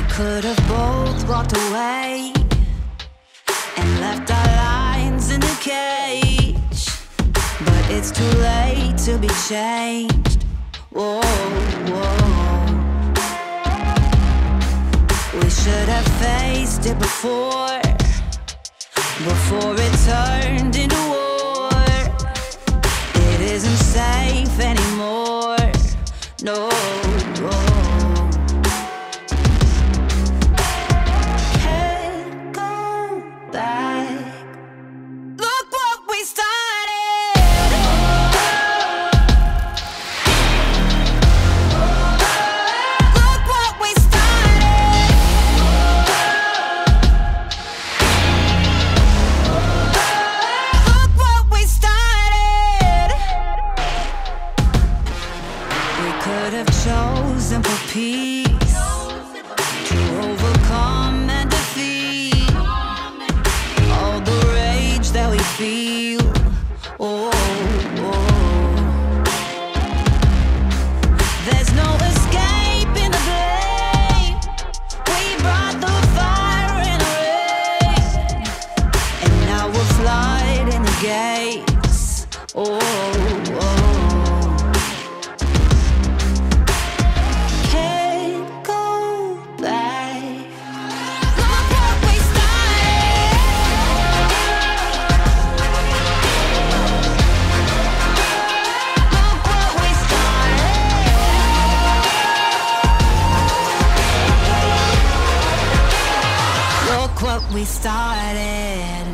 Could have both walked away and left our lines in the cage, but it's too late to be changed. Whoa, whoa. We should have faced it before it turned into war. It isn't safe anymore, no, no. Could have chosen for peace, to overcome and defeat all the rage that we feel. Oh, oh. There's no escaping the blame. We brought the fire in the rain, and now we're flooding the gates. Oh, oh. What we started.